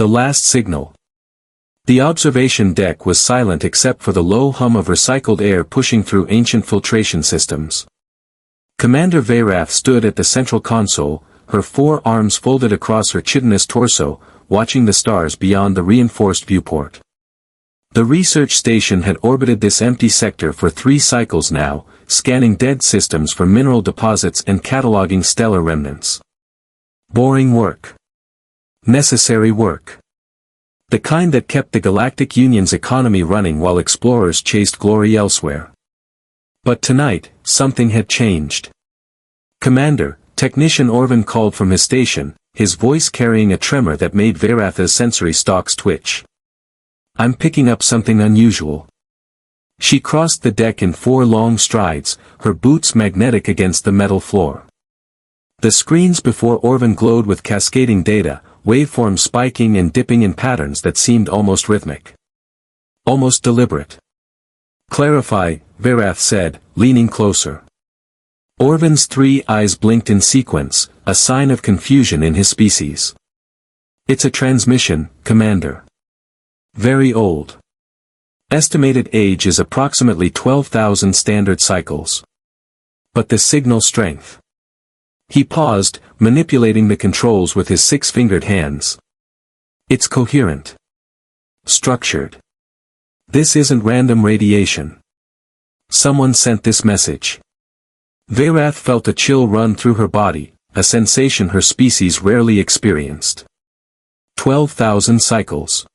The last signal. The observation deck was silent except for the low hum of recycled air pushing through ancient filtration systems. Commander Veyrath stood at the central console, her 4 arms folded across her chitinous torso, watching the stars beyond the reinforced viewport. The research station had orbited this empty sector for 3 cycles now, scanning dead systems for mineral deposits and cataloging stellar remnants. Boring work. Necessary work. The kind that kept the Galactic Union's economy running while explorers chased glory elsewhere. But tonight, something had changed. "Commander," Technician Orvan called from his station, his voice carrying a tremor that made Veyrath's sensory stalks twitch. "I'm picking up something unusual." She crossed the deck in 4 long strides, her boots magnetic against the metal floor. The screens before Orvan glowed with cascading data, waveforms spiking and dipping in patterns that seemed almost rhythmic. Almost deliberate. "Clarify," Veyrath said, leaning closer. Orvan's 3 eyes blinked in sequence, a sign of confusion in his species. "It's a transmission, Commander. Very old. Estimated age is approximately 12,000 standard cycles. But the signal strength." He paused, manipulating the controls with his 6-fingered hands. "It's coherent. Structured. This isn't random radiation. Someone sent this message." Veyrath felt a chill run through her body, a sensation her species rarely experienced. 12,000 cycles.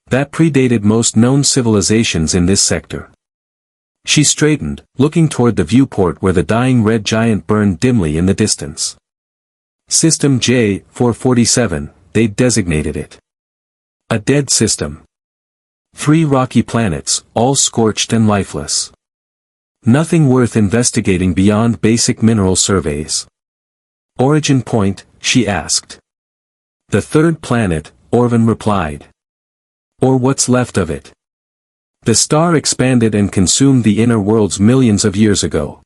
That predated most known civilizations in this sector. She straightened, looking toward the viewport where the dying red giant burned dimly in the distance. System J-447, they'd designated it. A dead system. 3 rocky planets, all scorched and lifeless. Nothing worth investigating beyond basic mineral surveys. "Origin point?" she asked. "The 3rd planet," Orvan replied. "Or what's left of it. The star expanded and consumed the inner worlds millions of years ago.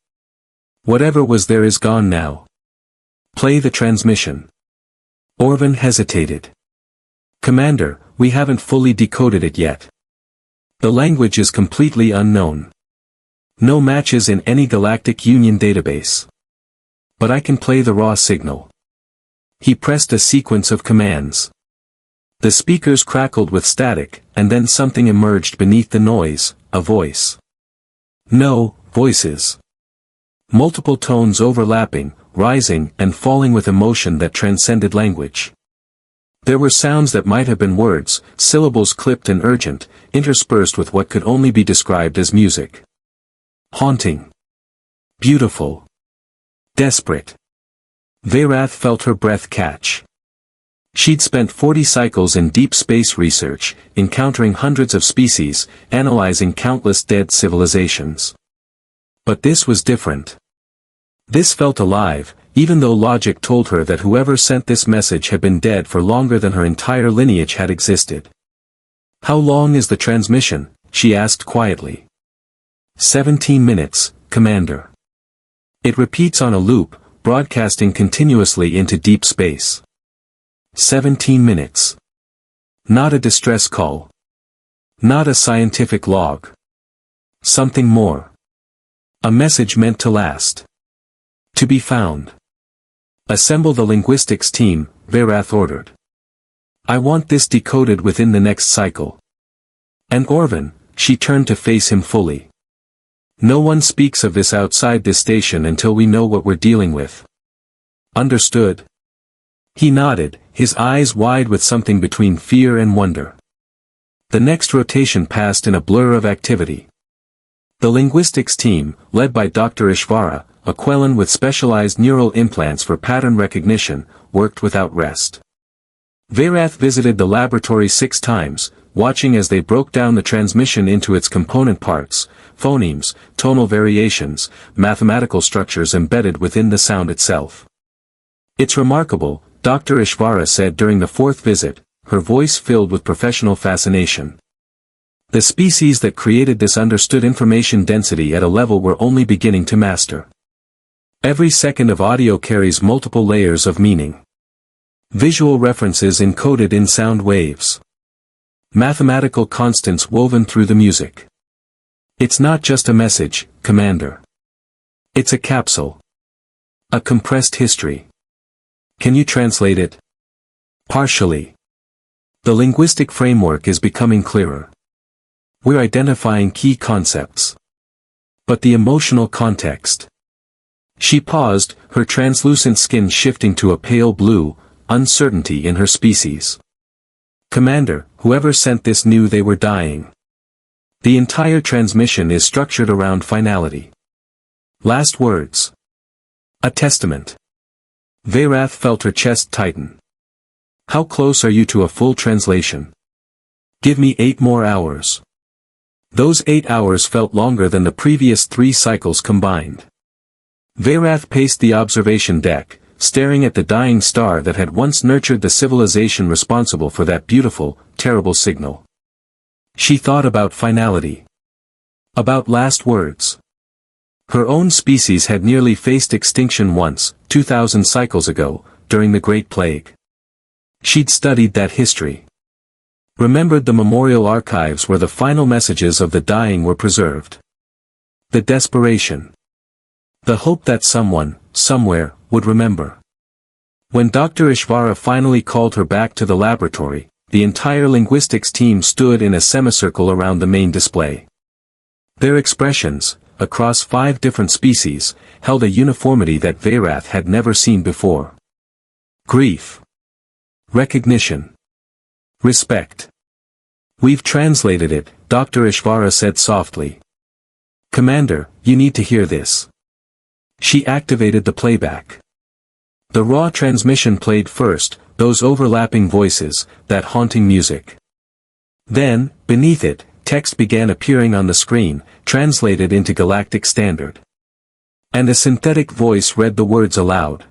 Whatever was there is gone now. Play the transmission." Orvan hesitated. "Commander, we haven't fully decoded it yet. The language is completely unknown. No matches in any Galactic Union database. But I can play the raw signal." He pressed a sequence of commands. The speakers crackled with static, and then something emerged beneath the noise, a voice. No, voices. Multiple tones overlapping, rising and falling with emotion that transcended language. There were sounds that might have been words, syllables clipped and urgent, interspersed with what could only be described as music. Haunting. Beautiful. Desperate. Veyrath felt her breath catch. She'd spent 40 cycles in deep space research, encountering hundreds of species, analyzing countless dead civilizations. But this was different. This felt alive, even though logic told her that whoever sent this message had been dead for longer than her entire lineage had existed. "How long is the transmission?" she asked quietly. 17 minutes, Commander. It repeats on a loop, broadcasting continuously into deep space. 17 minutes. Not a distress call. Not a scientific log. Something more. A message meant to last. To be found. "Assemble the linguistics team," Veyrath ordered. "I want this decoded within the next cycle." And Orvan, she turned to face him fully. "No one speaks of this outside this station until we know what we're dealing with. Understood?" He nodded, his eyes wide with something between fear and wonder. The next rotation passed in a blur of activity. The linguistics team, led by Dr. Ishvara, a Quellan with specialized neural implants for pattern recognition, worked without rest. Veyrath visited the laboratory 6 times, watching as they broke down the transmission into its component parts, phonemes, tonal variations, mathematical structures embedded within the sound itself. "It's remarkable," Dr. Ishvara said during the 4th visit, her voice filled with professional fascination. "The species that created this understood information density at a level we're only beginning to master. Every second of audio carries multiple layers of meaning." Visual references encoded in sound waves. Mathematical constants woven through the music. It's not just a message, Commander. It's a capsule. A compressed history. Can you translate it? Partially. The linguistic framework is becoming clearer. We're identifying key concepts. But the emotional context. She paused, her translucent skin shifting to a pale blue, uncertainty in her species. Commander, whoever sent this knew they were dying. The entire transmission is structured around finality. Last words. A testament. Veyrath felt her chest tighten. How close are you to a full translation? Give me 8 more hours. Those 8 hours felt longer than the previous 3 cycles combined. Veyrath paced the observation deck, staring at the dying star that had once nurtured the civilization responsible for that beautiful, terrible signal. She thought about finality. About last words. Her own species had nearly faced extinction once, 2,000 cycles ago, during the Great Plague. She'd studied that history. Remembered the memorial archives where the final messages of the dying were preserved. The desperation. The hope that someone, somewhere, would remember. When Dr. Ishvara finally called her back to the laboratory, the entire linguistics team stood in a semicircle around the main display. Their expressions, across 5 different species, held a uniformity that Veyrath had never seen before. Grief. Recognition. Respect. We've translated it, Dr. Ishvara said softly. Commander, you need to hear this. She activated the playback. The raw transmission played first, those overlapping voices, that haunting music. Then, beneath it, text began appearing on the screen, translated into Galactic Standard. And a synthetic voice read the words aloud.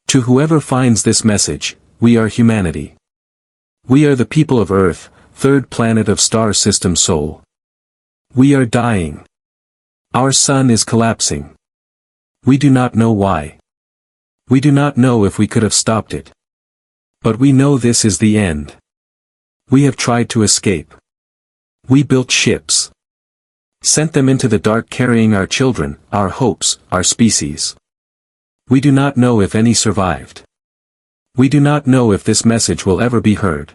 To whoever finds this message, we are humanity. We are the people of Earth, 3rd planet of star system Sol. We are dying. Our sun is collapsing. We do not know why. We do not know if we could have stopped it. But we know this is the end. We have tried to escape. We built ships. Sent them into the dark carrying our children, our hopes, our species. We do not know if any survived. We do not know if this message will ever be heard.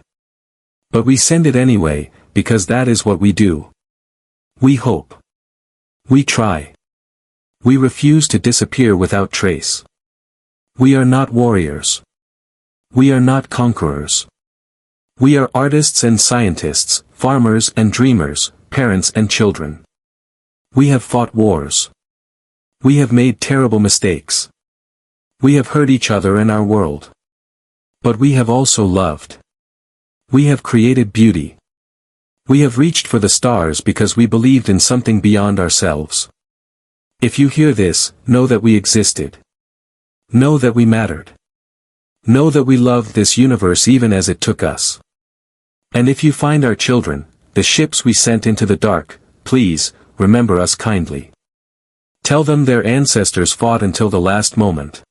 But we send it anyway, because that is what we do. We hope. We try. We refuse to disappear without trace. We are not warriors. We are not conquerors. We are artists and scientists, farmers and dreamers, parents and children. We have fought wars. We have made terrible mistakes. We have hurt each other and our world. But we have also loved. We have created beauty. We have reached for the stars because we believed in something beyond ourselves. If you hear this, know that we existed. Know that we mattered. Know that we loved this universe even as it took us. And if you find our children, the ships we sent into the dark, please, remember us kindly. Tell them their ancestors fought until the last moment.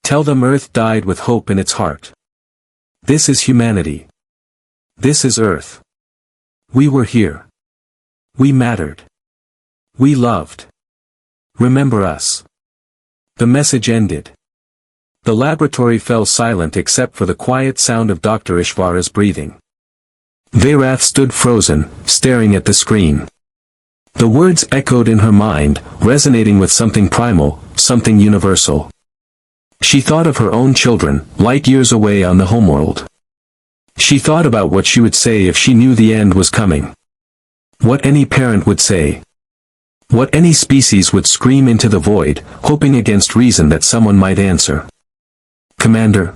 Tell them Earth died with hope in its heart. This is humanity. This is Earth. We were here. We mattered. We loved. Remember us. The message ended. The laboratory fell silent except for the quiet sound of Dr. Ishvara's breathing. Veyrath stood frozen, staring at the screen. The words echoed in her mind, resonating with something primal, something universal. She thought of her own children, light years away on the homeworld. She thought about what she would say if she knew the end was coming. What any parent would say. What any species would scream into the void, hoping against reason that someone might answer. Commander.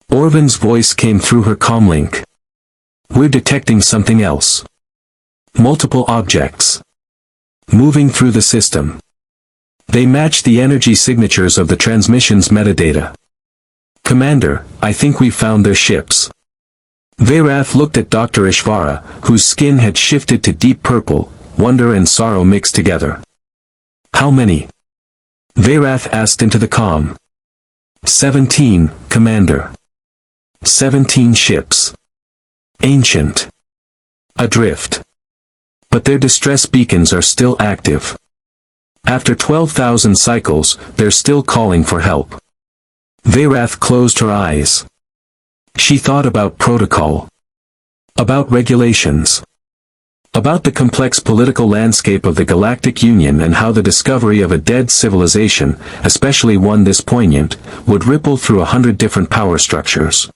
Orvan's voice came through her comlink. We're detecting something else. Multiple objects. Moving through the system. They match the energy signatures of the transmission's metadata. Commander, I think we've found their ships. Veyrath looked at Dr. Ishvara, whose skin had shifted to deep purple, wonder and sorrow mixed together. How many? Veyrath asked into the comm. 17, Commander. 17 ships. Ancient. Adrift. But their distress beacons are still active. After 12,000 cycles, they're still calling for help. Veyrath closed her eyes. She thought about protocol. About regulations. About the complex political landscape of the Galactic Union and how the discovery of a dead civilization, especially one this poignant, would ripple through 100 different power structures.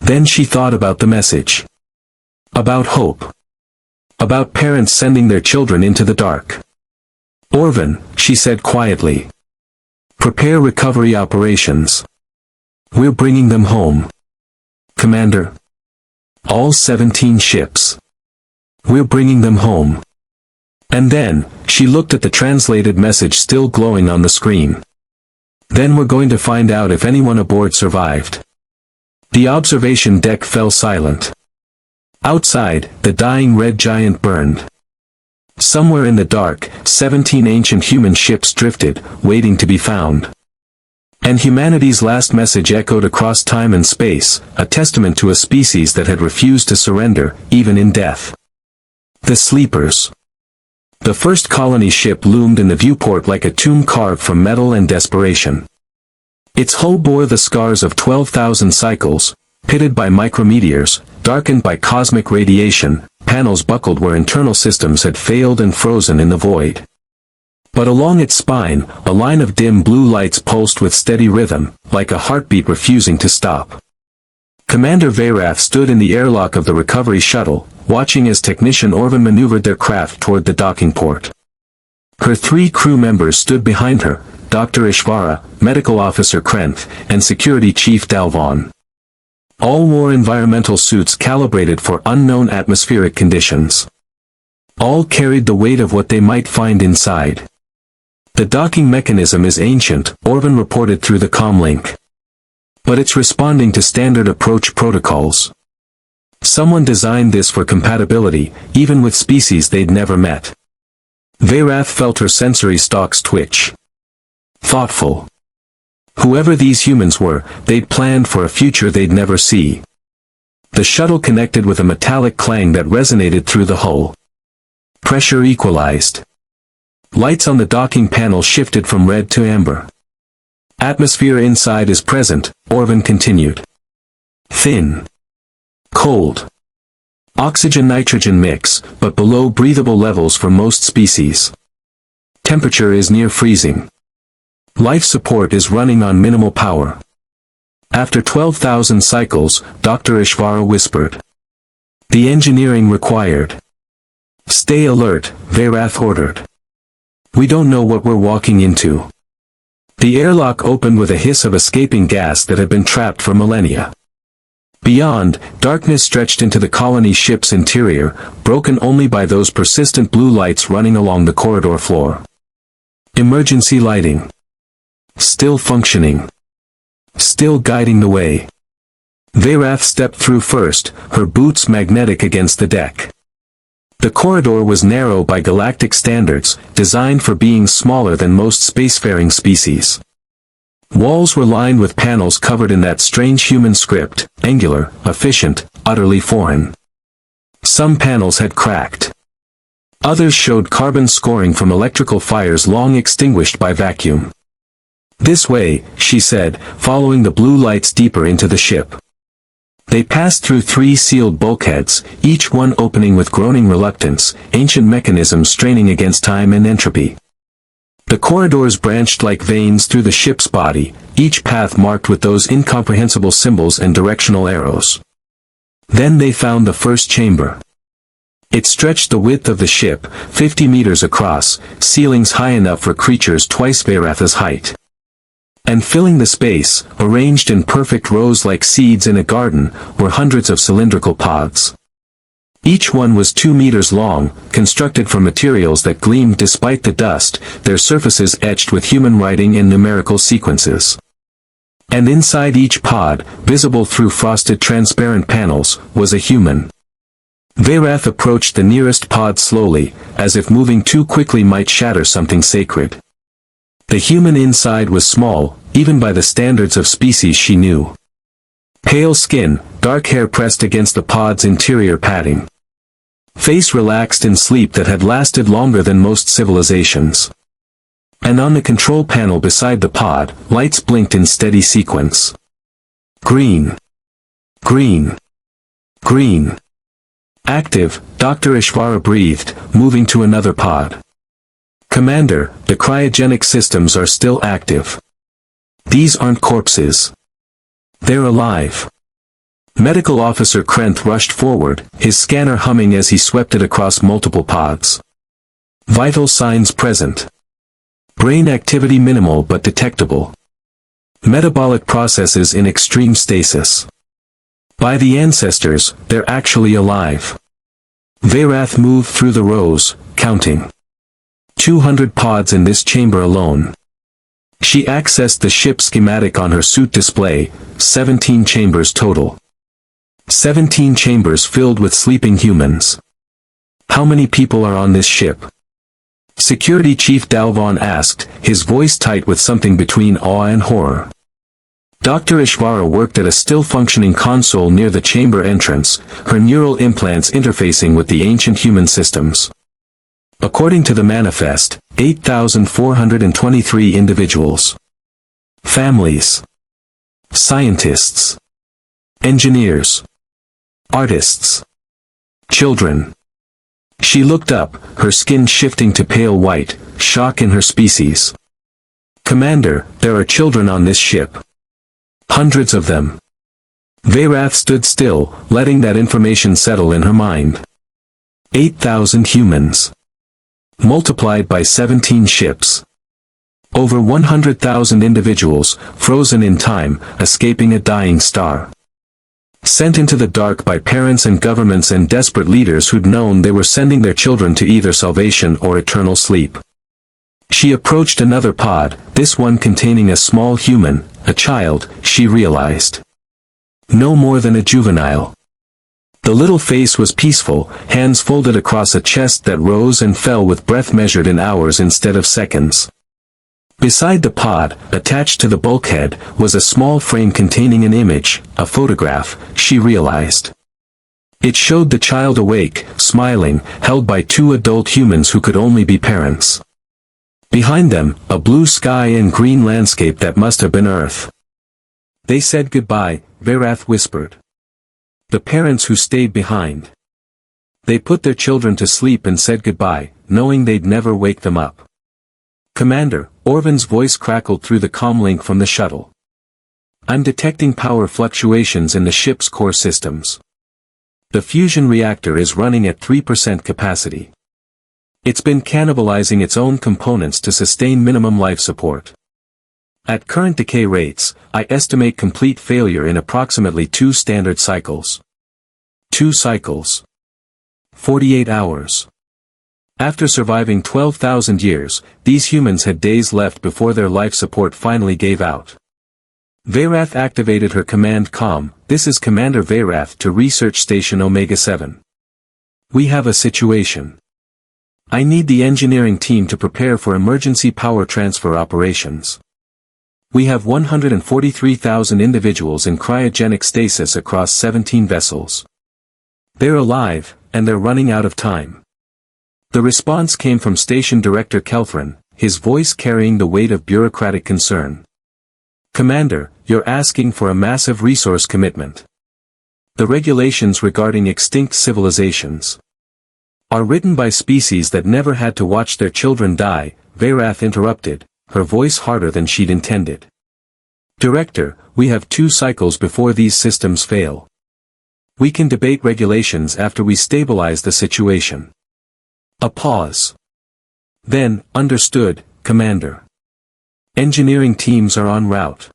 Then she thought about the message. About hope. About parents sending their children into the dark. Orvin, she said quietly. Prepare recovery operations. We're bringing them home. Commander. All 17 ships. We're bringing them home. And then, she looked at the translated message still glowing on the screen. Then we're going to find out if anyone aboard survived. The observation deck fell silent. Outside, the dying red giant burned. Somewhere in the dark, 17 ancient human ships drifted, waiting to be found. And humanity's last message echoed across time and space, a testament to a species that had refused to surrender, even in death. The Sleepers. The first colony ship loomed in the viewport like a tomb carved from metal and desperation. Its hull bore the scars of 12,000 cycles, pitted by micrometeors, darkened by cosmic radiation, panels buckled where internal systems had failed and frozen in the void. But along its spine, a line of dim blue lights pulsed with steady rhythm, like a heartbeat refusing to stop. Commander Veyrath stood in the airlock of the recovery shuttle, watching as technician Orvin maneuvered their craft toward the docking port. Her 3 crew members stood behind her, Dr. Ishvara, Medical Officer Krenth, and Security Chief Dalvon. All wore environmental suits calibrated for unknown atmospheric conditions. All carried the weight of what they might find inside. The docking mechanism is ancient, Orvin reported through the comlink. But it's responding to standard approach protocols. Someone designed this for compatibility, even with species they'd never met. Veyrath felt her sensory stalks twitch. Thoughtful. Whoever these humans were, they'd planned for a future they'd never see. The shuttle connected with a metallic clang that resonated through the hull. Pressure equalized. Lights on the docking panel shifted from red to amber. Atmosphere inside is present, Orvin continued. Thin. Cold. Oxygen-nitrogen mix, but below breathable levels for most species. Temperature is near freezing. Life support is running on minimal power. After 12,000 cycles, Dr. Ishvara whispered. The engineering required. Stay alert, Veyrath ordered. We don't know what we're walking into. The airlock opened with a hiss of escaping gas that had been trapped for millennia. Beyond, darkness stretched into the colony ship's interior, broken only by those persistent blue lights running along the corridor floor. Emergency lighting. Still functioning. Still guiding the way. Veyrath stepped through first, her boots magnetic against the deck. The corridor was narrow by galactic standards, designed for beings smaller than most spacefaring species. Walls were lined with panels covered in that strange human script, angular, efficient, utterly foreign. Some panels had cracked. Others showed carbon scoring from electrical fires long extinguished by vacuum. This way, she said, following the blue lights deeper into the ship. They passed through 3 sealed bulkheads, each one opening with groaning reluctance, ancient mechanisms straining against time and entropy. The corridors branched like veins through the ship's body, each path marked with those incomprehensible symbols and directional arrows. Then they found the first chamber. It stretched the width of the ship, 50 meters across, ceilings high enough for creatures twice Veyrath's height. And filling the space, arranged in perfect rows like seeds in a garden, were hundreds of cylindrical pods. Each one was 2 meters long, constructed from materials that gleamed despite the dust, their surfaces etched with human writing and numerical sequences. And inside each pod, visible through frosted transparent panels, was a human. Veyrath approached the nearest pod slowly, as if moving too quickly might shatter something sacred. The human inside was small, even by the standards of species she knew. Pale skin, dark hair pressed against the pod's interior padding. Face relaxed in sleep that had lasted longer than most civilizations. And on the control panel beside the pod, lights blinked in steady sequence. Green. Green. Green. Active, Dr. Ishvara breathed, moving to another pod. Commander, the cryogenic systems are still active. These aren't corpses. They're alive. Medical Officer Krent rushed forward, his scanner humming as he swept it across multiple pods. Vital signs present. Brain activity minimal but detectable. Metabolic processes in extreme stasis. By the ancestors, they're actually alive. Veyrath moved through the rows, counting. 200 pods in this chamber alone. She accessed the ship schematic on her suit display, 17 chambers total. 17 chambers filled with sleeping humans. How many people are on this ship? Security Chief Dalvon asked, his voice tight with something between awe and horror. Dr. Ishvara worked at a still-functioning console near the chamber entrance, her neural implants interfacing with the ancient human systems. According to the manifest, 8,423 individuals. Families. Scientists. Engineers. Artists. Children. She looked up, her skin shifting to pale white, shock in her species. Commander, there are children on this ship. Hundreds of them. Veyrath stood still, letting that information settle in her mind. 8,000 humans. Multiplied by 17 ships. Over 100,000 individuals, frozen in time, escaping a dying star. Sent into the dark by parents and governments and desperate leaders who'd known they were sending their children to either salvation or eternal sleep. She approached another pod, this one containing a small human, a child, she realized. No more than a juvenile. The little face was peaceful, hands folded across a chest that rose and fell with breath measured in hours instead of seconds. Beside the pod, attached to the bulkhead, was a small frame containing an image, a photograph, she realized. It showed the child awake, smiling, held by two adult humans who could only be parents. Behind them, a blue sky and green landscape that must have been Earth. They said goodbye, Veyrath whispered. The parents who stayed behind. They put their children to sleep and said goodbye, knowing they'd never wake them up. Commander, Orvan's voice crackled through the comlink from the shuttle. I'm detecting power fluctuations in the ship's core systems. The fusion reactor is running at 3% capacity. It's been cannibalizing its own components to sustain minimum life support. At current decay rates, I estimate complete failure in approximately 2 standard cycles. 2 cycles. 48 hours. After surviving 12,000 years, these humans had days left before their life support finally gave out. Veyrath activated her command comm, this is Commander Veyrath to Research Station Omega-7. We have a situation. I need the engineering team to prepare for emergency power transfer operations. We have 143,000 individuals in cryogenic stasis across 17 vessels. They're alive, and they're running out of time. The response came from Station Director Kelthrin, his voice carrying the weight of bureaucratic concern. Commander, you're asking for a massive resource commitment. The regulations regarding extinct civilizations are written by species that never had to watch their children die, Veyrath interrupted, her voice harder than she'd intended. Director, we have 2 cycles before these systems fail. We can debate regulations after we stabilize the situation. A pause. Then, understood, Commander. Engineering teams are en route.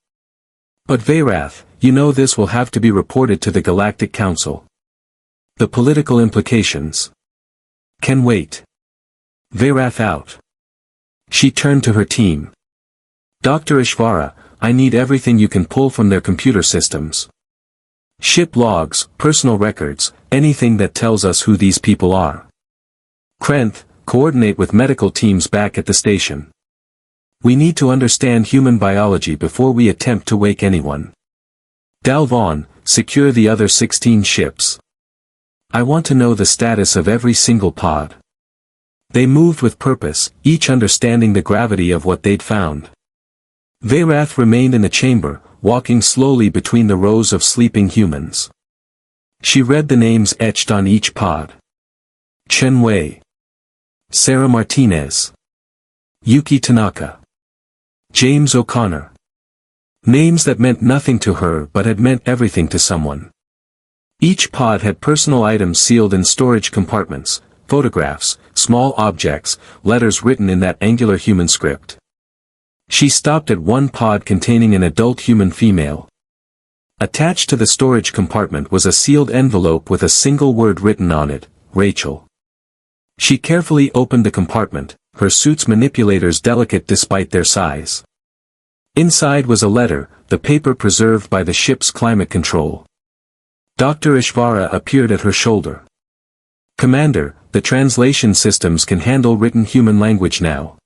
But Veyrath, you know this will have to be reported to the Galactic Council. The political implications can wait. Veyrath out. She turned to her team. Dr. Ishvara, I need everything you can pull from their computer systems. Ship logs, personal records, anything that tells us who these people are. Krent, coordinate with medical teams back at the station. We need to understand human biology before we attempt to wake anyone. Delve on, secure the other 16 ships. I want to know the status of every single pod. They moved with purpose, each understanding the gravity of what they'd found. Veyrath remained in the chamber, walking slowly between the rows of sleeping humans. She read the names etched on each pod. Chen Wei. Sarah Martinez. Yuki Tanaka. James O'Connor. Names that meant nothing to her but had meant everything to someone. Each pod had personal items sealed in storage compartments, photographs, small objects, letters written in that angular human script. She stopped at one pod containing an adult human female. Attached to the storage compartment was a sealed envelope with a single word written on it, Rachel. She carefully opened the compartment, her suit's manipulators delicate despite their size. Inside was a letter, the paper preserved by the ship's climate control. Dr. Ishvara appeared at her shoulder. Commander, the translation systems can handle written human language now.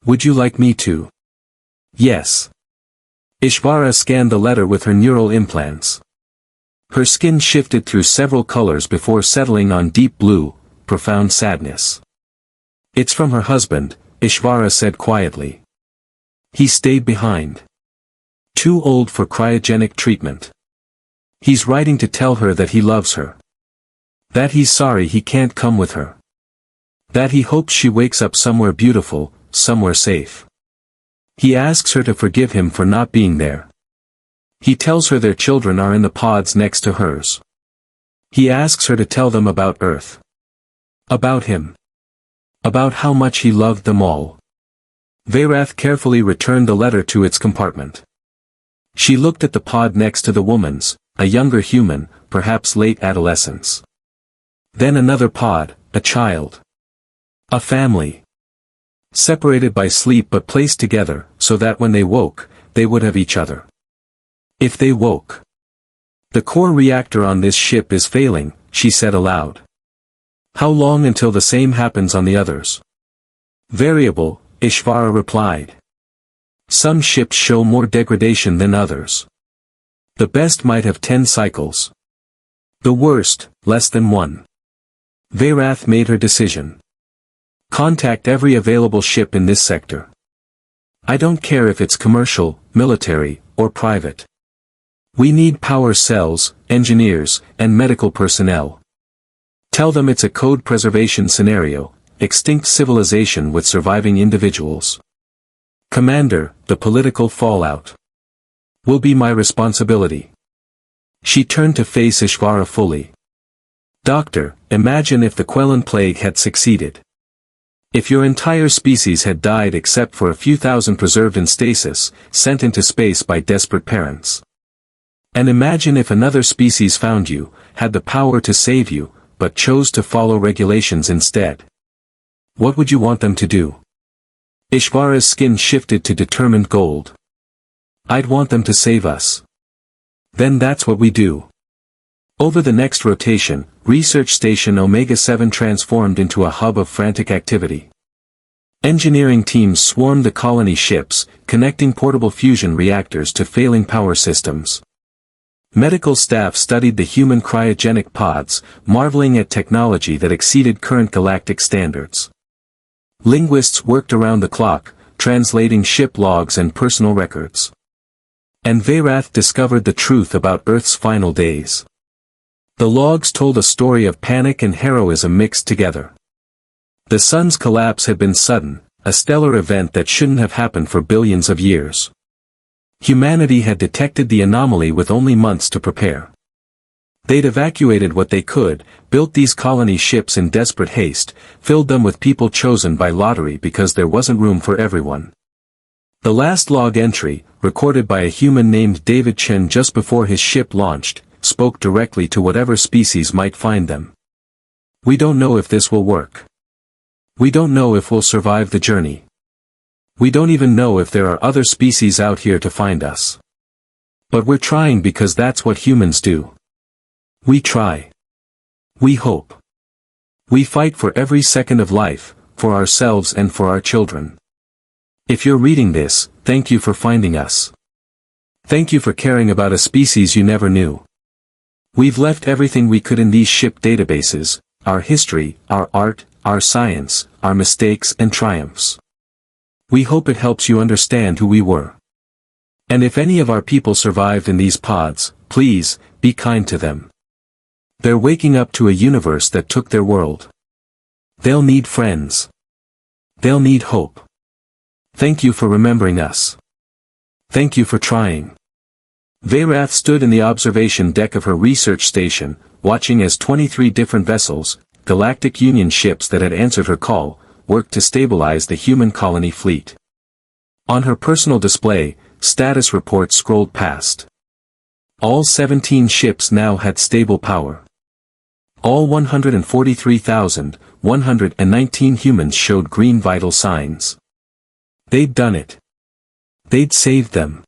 Would you like me to? Yes. Ishvara scanned the letter with her neural implants. Her skin shifted through several colors before settling on deep blue, profound sadness. It's from her husband, Ishvara said quietly. He stayed behind. Too old for cryogenic treatment. He's writing to tell her that he loves her. That he's sorry he can't come with her. That he hopes she wakes up somewhere beautiful, somewhere safe. He asks her to forgive him for not being there. He tells her their children are in the pods next to hers. He asks her to tell them about Earth. About him. About how much he loved them all. Veyrath carefully returned the letter to its compartment. She looked at the pod next to the woman's, a younger human, perhaps late adolescence. Then another pod, a child. A family. Separated by sleep but placed together, so that when they woke, they would have each other. If they woke. The core reactor on this ship is failing, she said aloud. How long until the same happens on the others? Variable, Ishvara replied. Some ships show more degradation than others. The best might have 10 cycles. The worst, less than 1. Veyrath made her decision. Contact every available ship in this sector. I don't care if it's commercial, military, or private. We need power cells, engineers, and medical personnel. Tell them it's a code preservation scenario, extinct civilization with surviving individuals. Commander, the political fallout will be my responsibility. She turned to face Ishvara fully. Doctor, imagine if the Quellan plague had succeeded. If your entire species had died except for a few thousand preserved in stasis, sent into space by desperate parents. And imagine if another species found you, had the power to save you, but chose to follow regulations instead. What would you want them to do? Ishvara's skin shifted to determined gold. I'd want them to save us. Then that's what we do. Over the next rotation, Research Station Omega-7 transformed into a hub of frantic activity. Engineering teams swarmed the colony ships, connecting portable fusion reactors to failing power systems. Medical staff studied the human cryogenic pods, marveling at technology that exceeded current galactic standards. Linguists worked around the clock, translating ship logs and personal records. And Veyrath discovered the truth about Earth's final days. The logs told a story of panic and heroism mixed together. The sun's collapse had been sudden, a stellar event that shouldn't have happened for billions of years. Humanity had detected the anomaly with only months to prepare. They'd evacuated what they could, built these colony ships in desperate haste, filled them with people chosen by lottery because there wasn't room for everyone. The last log entry, recorded by a human named David Chen just before his ship launched, spoke directly to whatever species might find them. We don't know if this will work. We don't know if we'll survive the journey. We don't even know if there are other species out here to find us. But we're trying because that's what humans do. We try. We hope. We fight for every second of life, for ourselves and for our children. If you're reading this, thank you for finding us. Thank you for caring about a species you never knew. We've left everything we could in these ship databases, our history, our art, our science, our mistakes and triumphs. We hope it helps you understand who we were. And if any of our people survived in these pods, please, be kind to them. They're waking up to a universe that took their world. They'll need friends. They'll need hope. Thank you for remembering us. Thank you for trying. Veyrath stood in the observation deck of her research station, watching as 23 different vessels, Galactic Union ships that had answered her call, worked to stabilize the human colony fleet. On her personal display, status reports scrolled past. All 17 ships now had stable power. All 143,119 humans showed green vital signs. They'd done it. They'd saved them.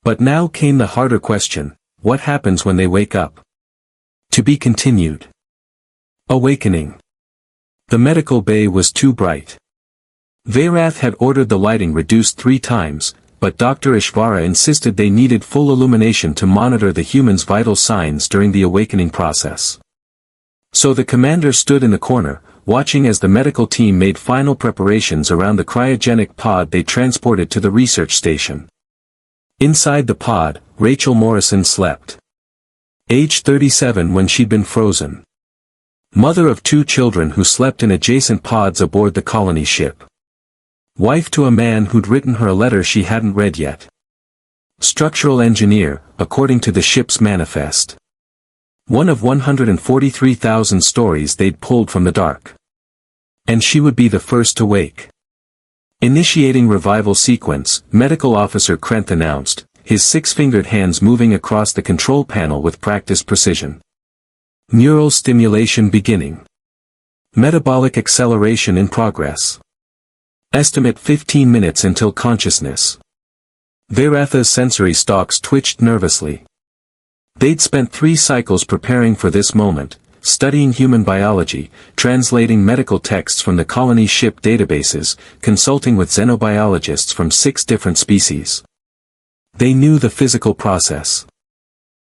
But now came the harder question, what happens when they wake up? To be continued. Awakening. The medical bay was too bright. Veyrath had ordered the lighting reduced 3 times, but Dr. Ishvara insisted they needed full illumination to monitor the humans' vital signs during the awakening process. So the commander stood in the corner, watching as the medical team made final preparations around the cryogenic pod they transported to the research station. Inside the pod, Rachel Morrison slept. Age 37 when she'd been frozen. Mother of 2 children who slept in adjacent pods aboard the colony ship. Wife to a man who'd written her a letter she hadn't read yet. Structural engineer, according to the ship's manifest. One of 143,000 stories they'd pulled from the dark. And she would be the first to wake. Initiating revival sequence, Medical Officer Krent announced, his 6-fingered hands moving across the control panel with practiced precision. Neural stimulation beginning. Metabolic acceleration in progress. Estimate 15 minutes until consciousness. Veyratha's sensory stalks twitched nervously. They'd spent 3 cycles preparing for this moment, studying human biology, translating medical texts from the colony ship databases, consulting with xenobiologists from 6 different species. They knew the physical process.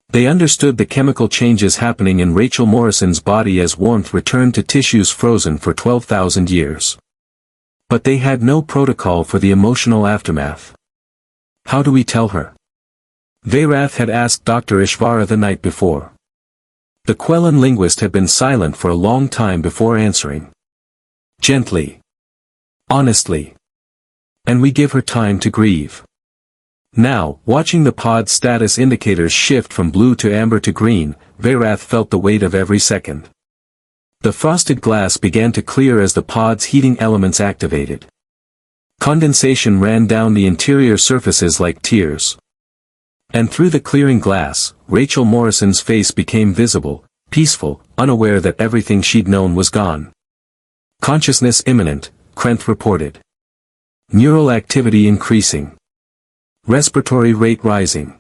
They understood the chemical changes happening in Rachel Morrison's body as warmth returned to tissues frozen for 12,000 years. But they had no protocol for the emotional aftermath. How do we tell her? Veyrath had asked Dr. Ishvara the night before. The Quellan linguist had been silent for a long time before answering. Gently. Honestly. And we give her time to grieve. Now, watching the pod status indicators shift from blue to amber to green, Veyrath felt the weight of every second. The frosted glass began to clear as the pod's heating elements activated. Condensation ran down the interior surfaces like tears. And through the clearing glass, Rachel Morrison's face became visible, peaceful, unaware that everything she'd known was gone. Consciousness imminent, Krent reported. Neural activity increasing. Respiratory rate rising.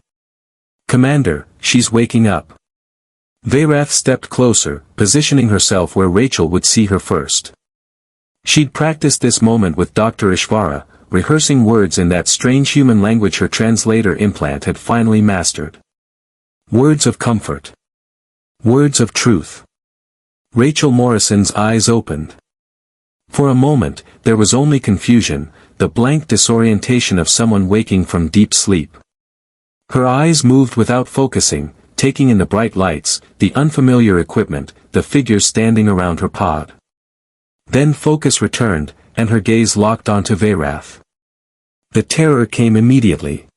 Commander, she's waking up. Veyrath stepped closer, positioning herself where Rachel would see her first. She'd practiced this moment with Dr. Ishvara, rehearsing words in that strange human language her translator implant had finally mastered. Words of comfort. Words of truth. Rachel Morrison's eyes opened. For a moment, there was only confusion, the blank disorientation of someone waking from deep sleep. Her eyes moved without focusing, taking in the bright lights, the unfamiliar equipment, the figures standing around her pod. Then focus returned, and her gaze locked onto Veyrath. The terror came immediately.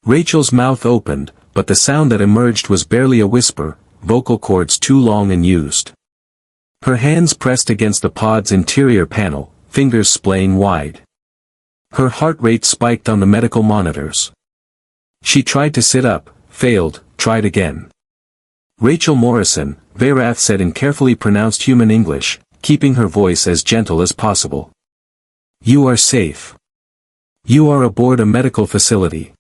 Rachel's mouth opened, but the sound that emerged was barely a whisper, vocal cords too long and used. Her hands pressed against the pod's interior panel, fingers splaying wide. Her heart rate spiked on the medical monitors. She tried to sit up, failed, tried again. Rachel Morrison, Veyrath said in carefully pronounced human English, keeping her voice as gentle as possible. You are safe. You are aboard a medical facility.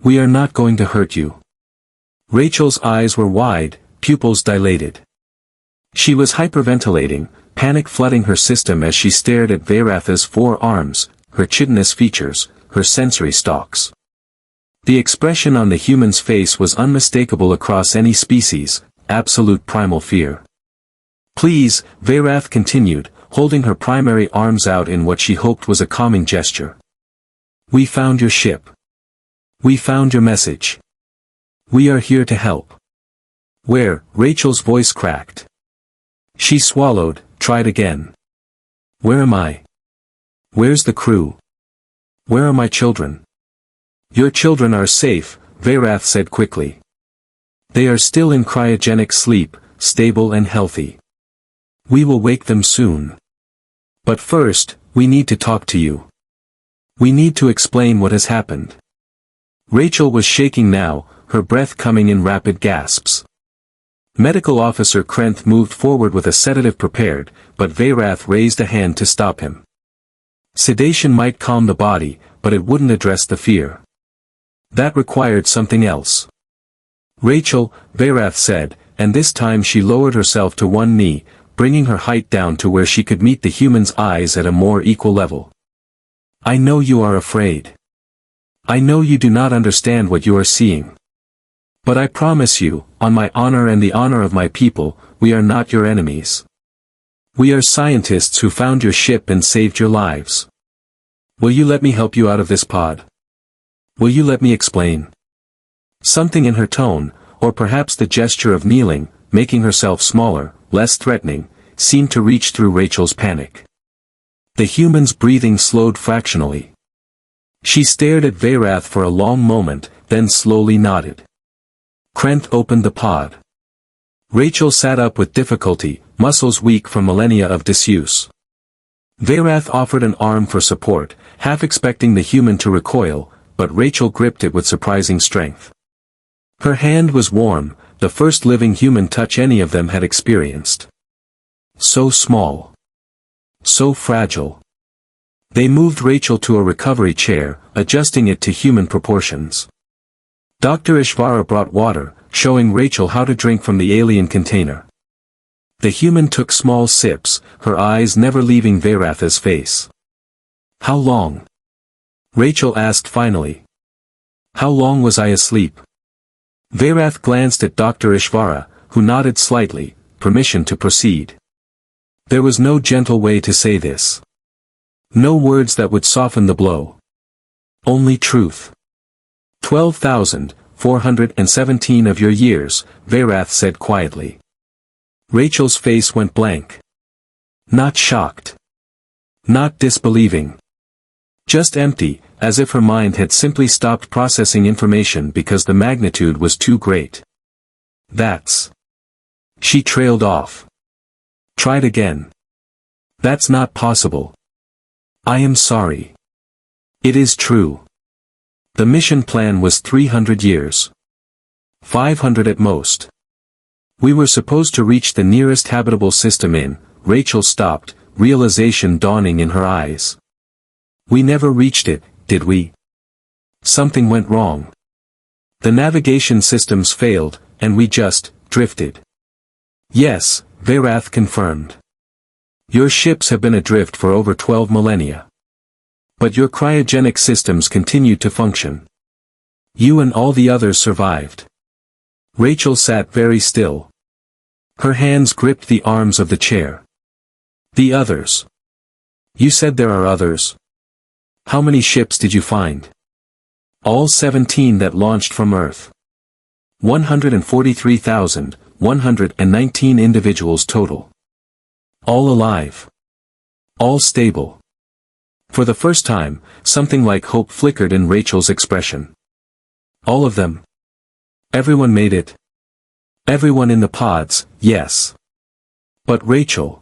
We are not going to hurt you. Rachel's eyes were wide, pupils dilated. She was hyperventilating, panic flooding her system as she stared at Veyratha's 4 arms, her chitinous features, her sensory stalks. The expression on the human's face was unmistakable across any species, absolute primal fear. Please, Veyrath continued, holding her primary arms out in what she hoped was a calming gesture. We found your ship. We found your message. We are here to help. Where? Rachel's voice cracked. She swallowed, tried again. Where am I? Where's the crew? Where are my children? Your children are safe, Veyrath said quickly. They are still in cryogenic sleep, stable and healthy. We will wake them soon. But first, we need to talk to you. We need to explain what has happened. Rachel was shaking now, her breath coming in rapid gasps. Medical Officer Krenth moved forward with a sedative prepared, but Veyrath raised a hand to stop him. Sedation might calm the body, but it wouldn't address the fear. That required something else. Rachel, Veyrath said, and this time she lowered herself to one knee, bringing her height down to where she could meet the human's eyes at a more equal level. I know you are afraid. I know you do not understand what you are seeing. But I promise you, on my honor and the honor of my people, we are not your enemies. We are scientists who found your ship and saved your lives. Will you let me help you out of this pod? Will you let me explain? Something in her tone, or perhaps the gesture of kneeling, making herself smaller, less threatening, seemed to reach through Rachel's panic. The human's breathing slowed fractionally. She stared at Veyrath for a long moment, then slowly nodded. Krenth opened the pod. Rachel sat up with difficulty, muscles weak from millennia of disuse. Veyrath offered an arm for support, half expecting the human to recoil, but Rachel gripped it with surprising strength. Her hand was warm, the first living human touch any of them had experienced. So small. So fragile. They moved Rachel to a recovery chair, adjusting it to human proportions. Dr. Ishvara brought water, showing Rachel how to drink from the alien container. The human took small sips, her eyes never leaving Veyrath's face. How long? Rachel asked finally. How long was I asleep? Veyrath glanced at Dr. Ishvara, who nodded slightly, permission to proceed. There was no gentle way to say this. No words that would soften the blow. Only truth. 12,417 of your years, Veyrath said quietly. Rachel's face went blank. Not shocked. Not disbelieving. Just empty, as if her mind had simply stopped processing information because the magnitude was too great. That's... She trailed off. Tried again. That's not possible. I am sorry. It is true. The mission plan was 300 years. 500 at most. We were supposed to reach the nearest habitable system in, Rachel stopped, realization dawning in her eyes. We never reached it, did we? Something went wrong. The navigation systems failed, and we just drifted. Yes, Veyrath confirmed. Your ships have been adrift for over 12 millennia. But your cryogenic systems continued to function. You and all the others survived. Rachel sat very still. Her hands gripped the arms of the chair. The others. You said there are others. How many ships did you find? All 17 that launched from Earth. 143,119 individuals total. All alive. All stable. For the first time, something like hope flickered in Rachel's expression. All of them. Everyone made it. Everyone in the pods, yes. But Rachel.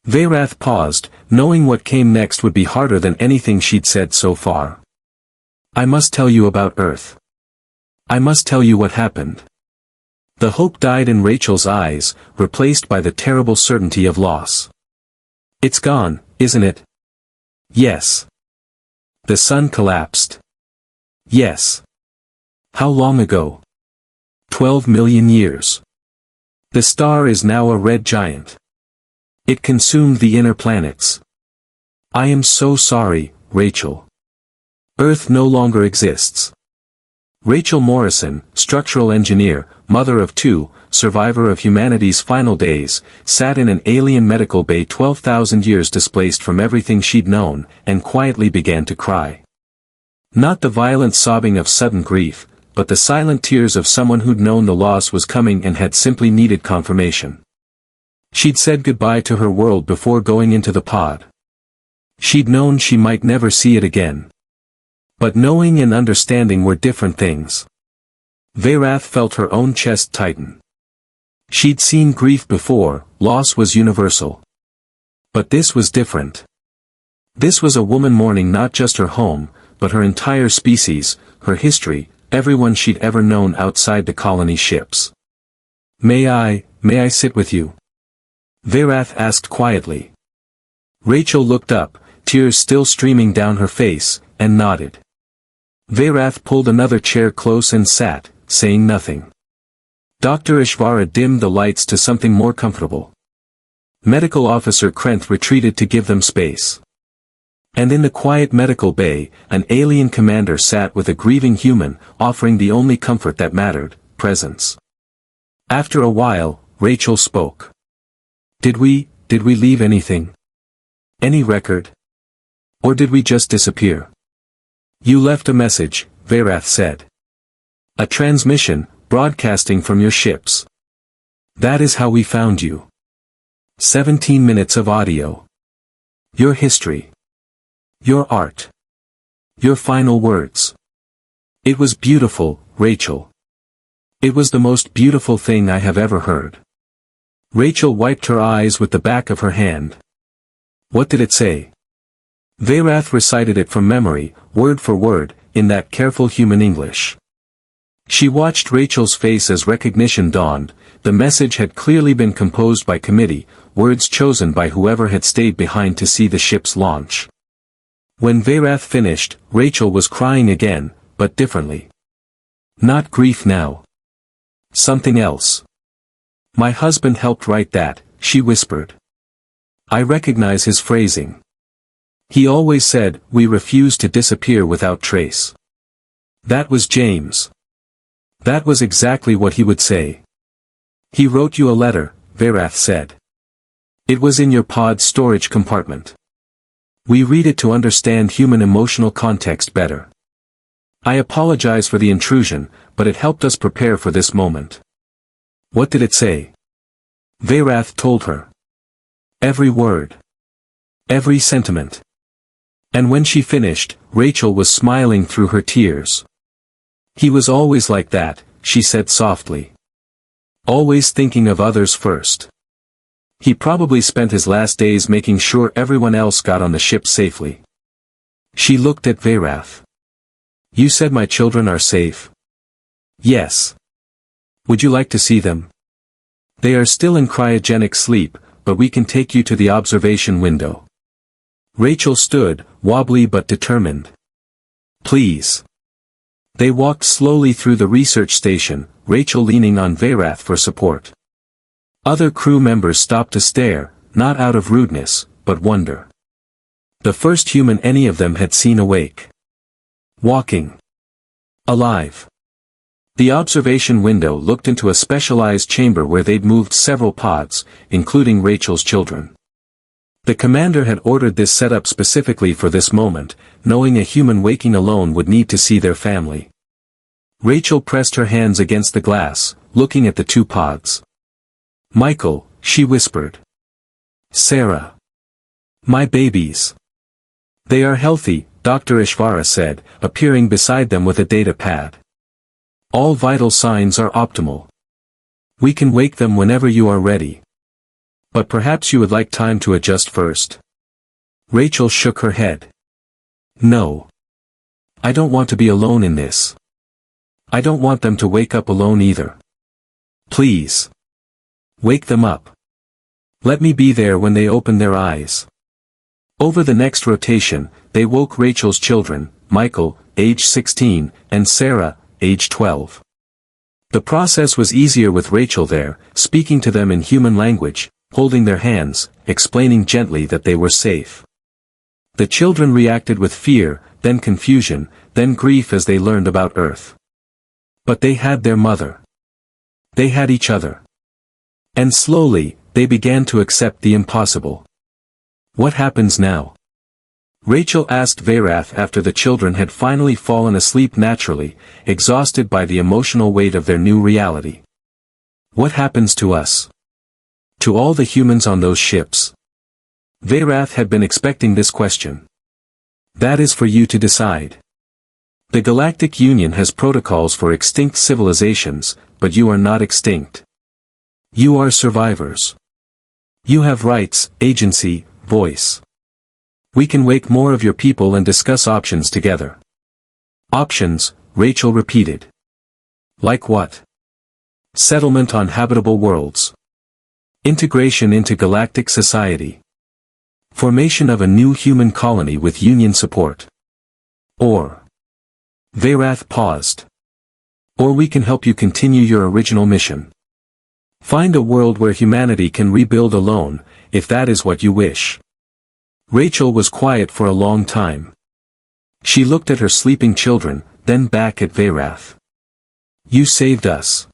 Veyrath paused, knowing what came next would be harder than anything she'd said so far. I must tell you about Earth. I must tell you what happened. The hope died in Rachel's eyes, replaced by the terrible certainty of loss. It's gone, isn't it? Yes. The sun collapsed. Yes. How long ago? 12 million years. The star is now a red giant. It consumed the inner planets. I am so sorry, Rachel. Earth no longer exists. Rachel Morrison, structural engineer, mother of two, survivor of humanity's final days, sat in an alien medical bay 12,000 years displaced from everything she'd known, and quietly began to cry. Not the violent sobbing of sudden grief, but the silent tears of someone who'd known the loss was coming and had simply needed confirmation. She'd said goodbye to her world before going into the pod. She'd known she might never see it again. But knowing and understanding were different things. Veyrath felt her own chest tighten. She'd seen grief before, loss was universal. But this was different. This was a woman mourning not just her home, but her entire species, her history, everyone she'd ever known outside the colony ships. May I sit with you? Veyrath asked quietly. Rachel looked up, tears still streaming down her face, and nodded. Veyrath pulled another chair close and sat, saying nothing. Dr. Ishvara dimmed the lights to something more comfortable. Medical Officer Krent retreated to give them space. And in the quiet medical bay, an alien commander sat with a grieving human, offering the only comfort that mattered, presence. After a while, Rachel spoke. Did we leave anything? Any record? Or did we just disappear? You left a message, Veyrath said. A transmission, broadcasting from your ships. That is how we found you. 17 minutes of audio. Your history. Your art. Your final words. It was beautiful, Rachel. It was the most beautiful thing I have ever heard. Rachel wiped her eyes with the back of her hand. What did it say? Veyrath recited it from memory, word for word, in that careful human English. She watched Rachel's face as recognition dawned. The message had clearly been composed by committee, words chosen by whoever had stayed behind to see the ship's launch. When Veyrath finished, Rachel was crying again, but differently. Not grief now. Something else. My husband helped write that, she whispered. I recognize his phrasing. He always said, we refuse to disappear without trace. That was James. That was exactly what he would say. He wrote you a letter, Veyrath said. It was in your pod's storage compartment. We read it to understand human emotional context better. I apologize for the intrusion, but it helped us prepare for this moment. What did it say? Veyrath told her. Every word. Every sentiment. And when she finished, Rachel was smiling through her tears. He was always like that, she said softly. Always thinking of others first. He probably spent his last days making sure everyone else got on the ship safely. She looked at Veyrath. You said my children are safe? Yes. Would you like to see them? They are still in cryogenic sleep, but we can take you to the observation window. Rachel stood, wobbly but determined. Please. They walked slowly through the research station, Rachel leaning on Veyrath for support. Other crew members stopped to stare, not out of rudeness, but wonder. The first human any of them had seen awake. Walking. Alive. The observation window looked into a specialized chamber where they'd moved several pods, including Rachel's children. The commander had ordered this setup specifically for this moment, knowing a human waking alone would need to see their family. Rachel pressed her hands against the glass, looking at the two pods. Michael, she whispered. Sarah. My babies. They are healthy, Dr. Ishvara said, appearing beside them with a data pad. All vital signs are optimal. We can wake them whenever you are ready. But perhaps you would like time to adjust first. Rachel shook her head. No. I don't want to be alone in this. I don't want them to wake up alone either. Please. Wake them up. Let me be there when they open their eyes. Over the next rotation, they woke Rachel's children, Michael, age 16, and Sarah, age 12. The process was easier with Rachel there, speaking to them in human language, holding their hands, explaining gently that they were safe. The children reacted with fear, then confusion, then grief as they learned about Earth. But they had their mother. They had each other. And slowly, they began to accept the impossible. What happens now? Rachel asked Veyrath after the children had finally fallen asleep naturally, exhausted by the emotional weight of their new reality. What happens to us? To all the humans on those ships? Veyrath had been expecting this question. That is for you to decide. The Galactic Union has protocols for extinct civilizations, but you are not extinct. You are survivors. You have rights, agency, voice. We can wake more of your people and discuss options together. Options, Rachel repeated. Like what? Settlement on habitable worlds. Integration into galactic society. Formation of a new human colony with Union support. Or. Veyrath paused. Or we can help you continue your original mission. Find a world where humanity can rebuild alone, if that is what you wish. Rachel was quiet for a long time. She looked at her sleeping children, then back at Veyrath. You saved us.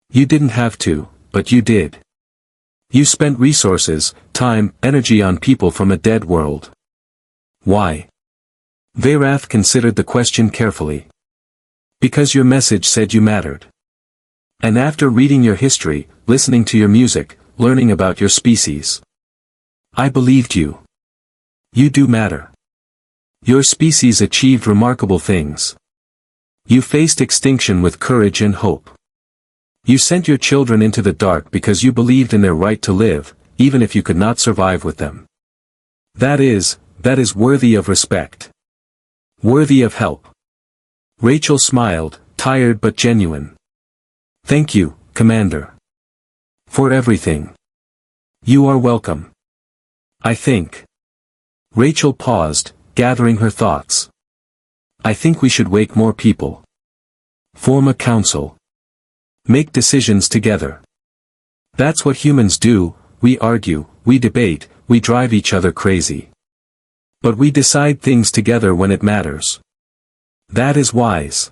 You didn't have to, but you did. You spent resources, time, energy on people from a dead world. Why? Veyrath considered the question carefully. Because your message said you mattered. And after reading your history, listening to your music, learning about your species. I believed you. You do matter. Your species achieved remarkable things. You faced extinction with courage and hope. You sent your children into the dark because you believed in their right to live, even if you could not survive with them. That is worthy of respect. Worthy of help. Rachel smiled, tired but genuine. Thank you, Commander. For everything. You are welcome. I think. Rachel paused, gathering her thoughts. I think we should wake more people. Form a council. Make decisions together. That's what humans do, we argue, we debate, we drive each other crazy. But we decide things together when it matters. That is wise.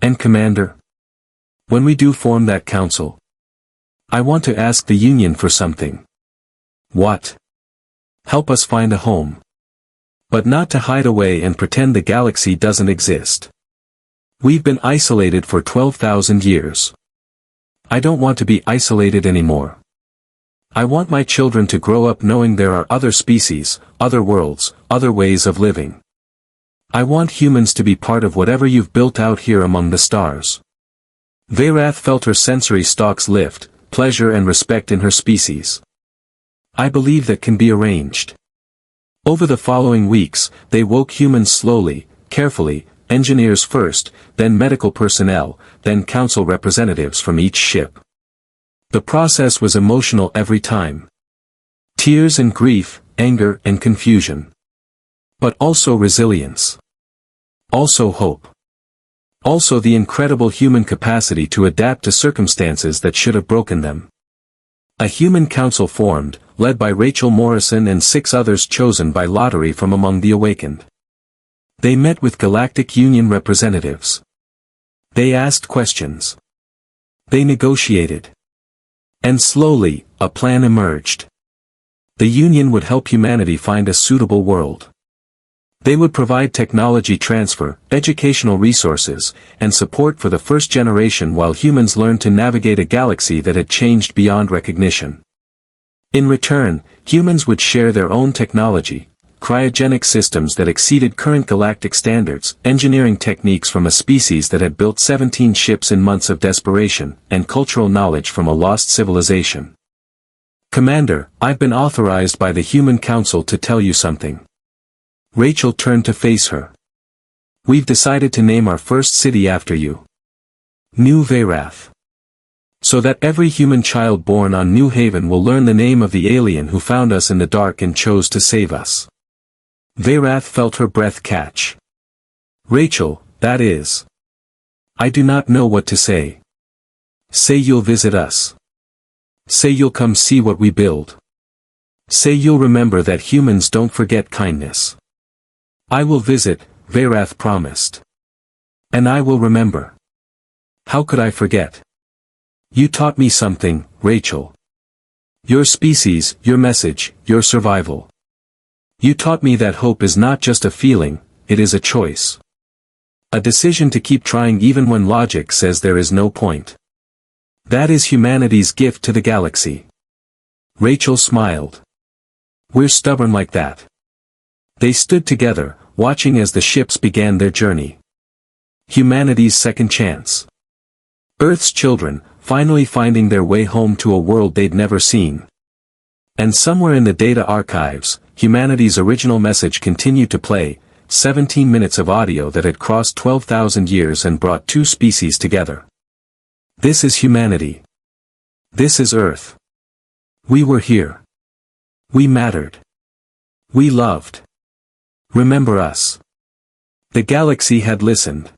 And Commander? When we do form that council, I want to ask the Union for something. What? Help us find a home. But not to hide away and pretend the galaxy doesn't exist. We've been isolated for 12,000 years. I don't want to be isolated anymore. I want my children to grow up knowing there are other species, other worlds, other ways of living. I want humans to be part of whatever you've built out here among the stars. Veyrath felt her sensory stalks lift, pleasure and respect in her species. I believe that can be arranged. Over the following weeks, they woke humans slowly, carefully, engineers first, then medical personnel, then council representatives from each ship. The process was emotional every time. Tears and grief, anger and confusion. But also resilience. Also hope. Also the incredible human capacity to adapt to circumstances that should have broken them. A human council formed, led by Rachel Morrison and 6 others chosen by lottery from among the awakened. They met with Galactic Union representatives. They asked questions. They negotiated. And slowly, a plan emerged. The Union would help humanity find a suitable world. They would provide technology transfer, educational resources, and support for the first generation while humans learned to navigate a galaxy that had changed beyond recognition. In return, humans would share their own technology, cryogenic systems that exceeded current galactic standards, engineering techniques from a species that had built 17 ships in months of desperation, and cultural knowledge from a lost civilization. Commander, I've been authorized by the Human Council to tell you something. Rachel turned to face her. We've decided to name our first city after you. New Veyrath. So that every human child born on New Haven will learn the name of the alien who found us in the dark and chose to save us. Veyrath felt her breath catch. Rachel, that is. I do not know what to say. Say you'll visit us. Say you'll come see what we build. Say you'll remember that humans don't forget kindness. I will visit, Veyrath promised. And I will remember. How could I forget? You taught me something, Rachel. Your species, your message, your survival. You taught me that hope is not just a feeling, it is a choice. A decision to keep trying even when logic says there is no point. That is humanity's gift to the galaxy. Rachel smiled. We're stubborn like that. They stood together, watching as the ships began their journey. Humanity's second chance. Earth's children, finally finding their way home to a world they'd never seen. And somewhere in the data archives, humanity's original message continued to play, 17 minutes of audio that had crossed 12,000 years and brought two species together. This is humanity. This is Earth. We were here. We mattered. We loved. Remember us. The galaxy had listened.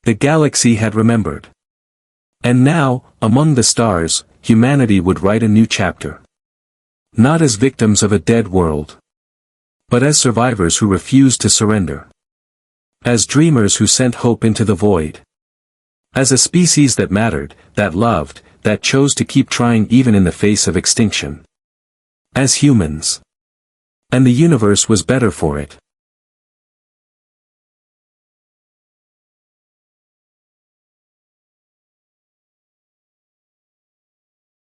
The galaxy had remembered. And now, among the stars, humanity would write a new chapter. Not as victims of a dead world, but as survivors who refused to surrender. As dreamers who sent hope into the void. As a species that mattered, that loved, that chose to keep trying even in the face of extinction. As humans. And the universe was better for it.